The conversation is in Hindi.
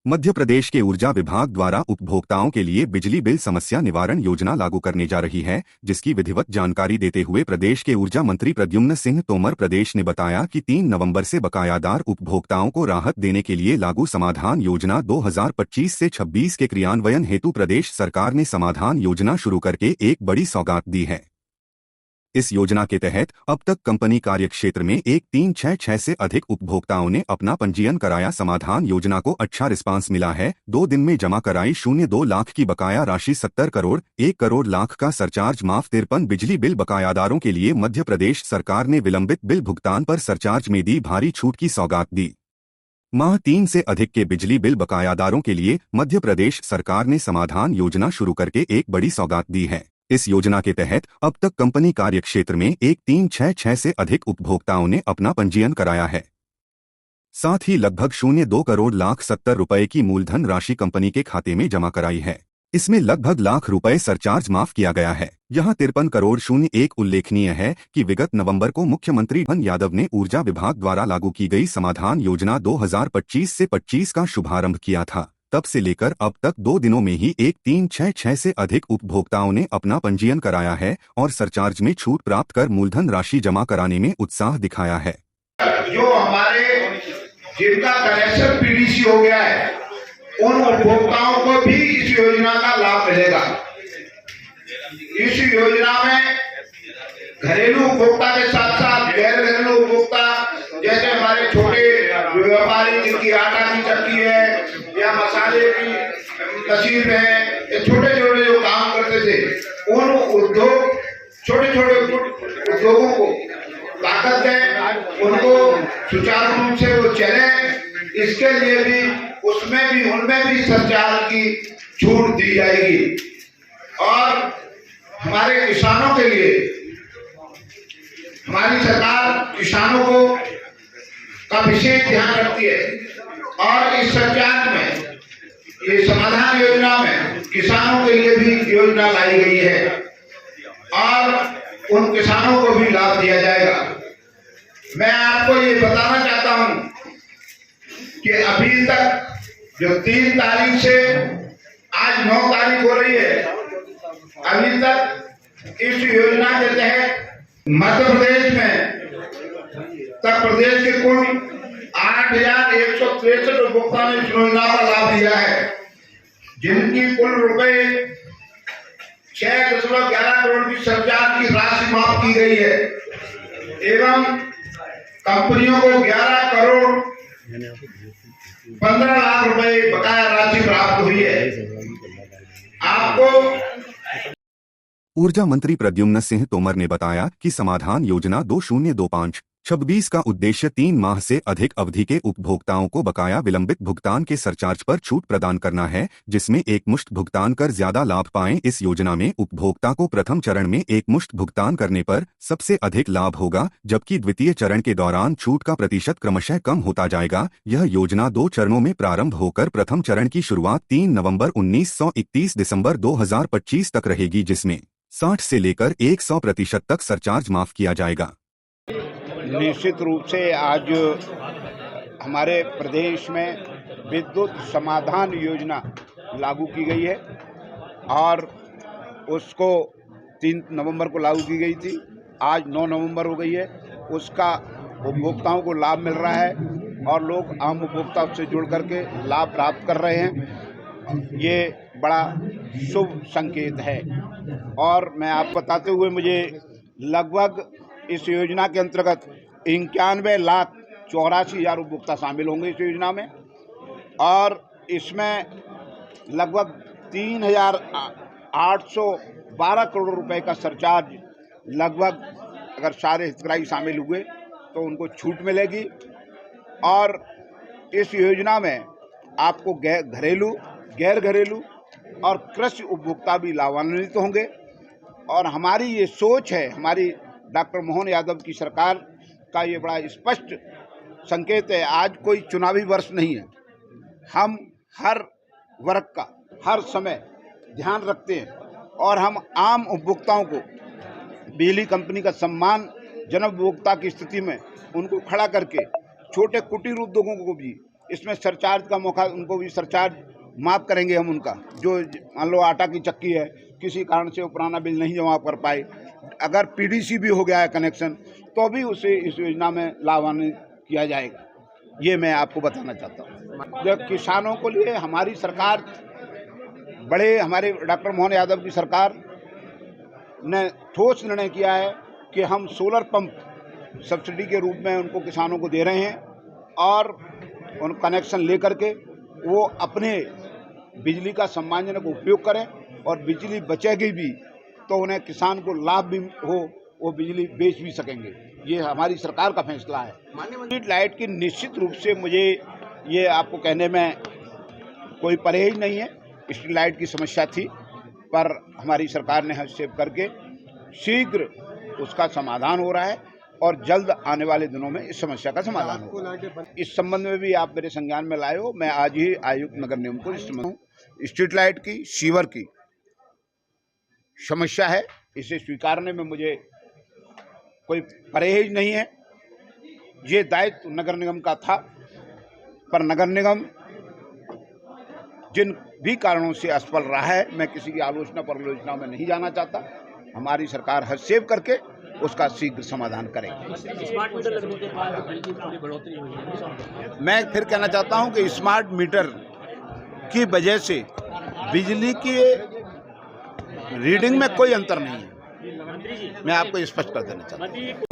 मध्य प्रदेश के ऊर्जा विभाग द्वारा उपभोक्ताओं के लिए बिजली बिल समस्या निवारण योजना लागू करने जा रही है, जिसकी विधिवत जानकारी देते हुए प्रदेश के ऊर्जा मंत्री प्रद्युम्न सिंह तोमर प्रदेश ने बताया कि 3 नवंबर से बकायादार उपभोक्ताओं को राहत देने के लिए लागू समाधान योजना 2025 से 26 के क्रियान्वयन हेतु प्रदेश सरकार ने समाधान योजना शुरू करके एक बड़ी सौगात दी है। इस योजना के तहत अब तक कंपनी कार्यक्षेत्र में 1366 से अधिक उपभोक्ताओं ने अपना पंजीयन कराया। समाधान योजना को अच्छा रिस्पांस मिला है। 2 दिन में जमा कराई 02 लाख की बकाया राशि, 70 करोड़ 1 करोड़ लाख का सरचार्ज माफ। 53 बिजली बिल बकायादारों के लिए मध्य प्रदेश सरकार ने विलंबित बिल भुगतान पर सरचार्ज में दी भारी छूट की सौगात दी। माह 3 से अधिक के बिजली बिल बकायादारों के लिए मध्य प्रदेश सरकार ने समाधान योजना शुरू करके एक बड़ी सौगात दी है। इस योजना के तहत अब तक कंपनी कार्यक्षेत्र में 1366 से अधिक उपभोक्ताओं ने अपना पंजीयन कराया है। साथ ही लगभग 02 करोड़ लाख 70 रुपए की मूलधन राशि कंपनी के खाते में जमा कराई है। इसमें लगभग लाख रुपए सरचार्ज माफ किया गया है। यहाँ 53 करोड़ 01 उल्लेखनीय है कि विगत नवंबर को मुख्यमंत्री धन यादव ने ऊर्जा विभाग द्वारा लागू की गई समाधान योजना 2025 से 25 का शुभारंभ किया था। तब से लेकर अब तक 2 दिनों में ही 1366 से अधिक उपभोक्ताओं ने अपना पंजीयन कराया है और सरचार्ज में छूट प्राप्त कर मूलधन राशि जमा कराने में उत्साह दिखाया है। जो हमारे जिनका कनेक्शन पीडीसी हो गया है, उन उपभोक्ताओं को भी इस योजना का लाभ मिलेगा। इस योजना में घरेलू उपभोक्ता के साथ साथ गैर घरेलू उपभोक्ता, जैसे हमारे छोटे व्यापारी जिनकी आटा की चक्की है या मसाले की मशीन है, छोटे छोटे जो काम करते थे, उन उद्योग छोटे छोटे उद्योगों को ताकत दें, उनको सुचारू रूप से वो चले, इसके लिए भी उनमें भी सरचार्ज की छूट दी जाएगी। और हमारे किसानों के लिए हमारी सरकार किसानों को का विशेष ध्यान रखती है और इस सरचार्ज में, ये समाधान योजना में किसानों के लिए भी योजना लाई गई है और उन किसानों को भी लाभ दिया जाएगा। मैं आपको ये बताना चाहता हूं कि अभी तक जो 3 तारीख से आज 9 तारीख हो रही है, अभी तक इस योजना के तहत मध्य प्रदेश में तक प्रदेश के कुल 8,163 उपभोक्ताओं ने इस योजना का लाभ लिया है, जिनकी कुल रुपए 6.11 करोड़ की सरचार्ज की राशि माफ की गई है एवं कंपनियों को 11 करोड़ 15 लाख रुपए बकाया राशि प्राप्त हुई है। आपको ऊर्जा मंत्री प्रद्युम्न सिंह तोमर ने बताया कि समाधान योजना 2025-26 का उद्देश्य 3 माह से अधिक अवधि के उपभोक्ताओं को बकाया विलंबित भुगतान के सरचार्ज पर छूट प्रदान करना है, जिसमें एकमुश्त भुगतान कर ज्यादा लाभ पाएं। इस योजना में उपभोक्ता को प्रथम चरण में एकमुश्त भुगतान करने पर सबसे अधिक लाभ होगा, जबकि द्वितीय चरण के दौरान छूट का प्रतिशत क्रमशः कम होता जाएगा। यह योजना 2 चरणों में प्रारंभ होकर प्रथम चरण की शुरुआत 3 नवंबर 1931 दिसंबर 2025 तक रहेगी, जिसमें 60 से लेकर 100% तक सरचार्ज माफ किया जाएगा। निश्चित रूप से आज हमारे प्रदेश में विद्युत समाधान योजना लागू की गई है और उसको 3 नवंबर को लागू की गई थी। आज 9 नवंबर हो गई है। उसका उपभोक्ताओं को लाभ मिल रहा है और लोग आम उपभोक्ता से जुड़ करके लाभ प्राप्त कर रहे हैं। ये बड़ा शुभ संकेत है और मैं आप बताते हुए, मुझे लगभग इस योजना के अंतर्गत 91,84,000 उपभोक्ता शामिल होंगे इस योजना में और इसमें लगभग 3,812 करोड़ रुपए का सरचार्ज, लगभग अगर सारे हितग्राही शामिल हुए तो उनको छूट मिलेगी। और इस योजना में आपको घरेलू, गैर घरेलू और कृषि उपभोक्ता भी लाभान्वित होंगे। और हमारी ये सोच है, हमारी डॉक्टर मोहन यादव की सरकार का ये बड़ा स्पष्ट संकेत है। आज कोई चुनावी वर्ष नहीं है, हम हर वर्ग का हर समय ध्यान रखते हैं और हम आम उपभोक्ताओं को बिजली कंपनी का सम्मान जन उपभोक्ता की स्थिति में उनको खड़ा करके छोटे कुटीर उद्योगों को भी इसमें सरचार्ज का मौका, उनको भी सरचार्ज माफ़ करेंगे हम उनका। जो मान लो आटा की चक्की है, किसी कारण से वो पुराना बिल नहीं जमा कर पाए, अगर पीडीसी भी हो गया है कनेक्शन, तो भी उसे इस योजना में लाभान्वित किया जाएगा। ये मैं आपको बताना चाहता हूँ। जब किसानों को लिए हमारी सरकार, हमारे डॉक्टर मोहन यादव की सरकार ने ठोस निर्णय किया है कि हम सोलर पंप सब्सिडी के रूप में उनको किसानों को दे रहे हैं, और उन कनेक्शन लेकर के वो अपने बिजली का सम्मानजनक उपयोग करें, और बिजली बचेगी भी तो उन्हें किसान को लाभ भी हो, वो बिजली बेच भी सकेंगे। ये हमारी सरकार का फैसला है। स्ट्रीट लाइट की निश्चित रूप से मुझे ये आपको कहने में कोई परहेज नहीं है। स्ट्रीट लाइट की समस्या थी, पर हमारी सरकार ने हस्तक्षेप करके शीघ्र उसका समाधान हो रहा है, और जल्द आने वाले दिनों में इस समस्या का समाधान होगा। इस संबंध में भी आप मेरे संज्ञान में लाए हो। मैं आज ही आयुक्त नगर निगम को इस संबंध में, स्ट्रीट लाइट की, सीवर की समस्या है, इसे स्वीकारने में मुझे कोई परहेज नहीं है। ये दायित्व नगर निगम का था, पर नगर निगम जिन भी कारणों से असफल रहा है, मैं किसी की आलोचना परलोचना में नहीं जाना चाहता। हमारी सरकार हस्तक्षेप करके उसका शीघ्र समाधान करेगी। स्मार्ट मीटर लगने के बाद बिल की थोड़ी बढ़ोतरी हुई है। मैं फिर कहना चाहता हूं कि स्मार्ट मीटर की वजह से बिजली की रीडिंग में कोई अंतर नहीं है। मैं आपको स्पष्ट कर देना चाहता हूं।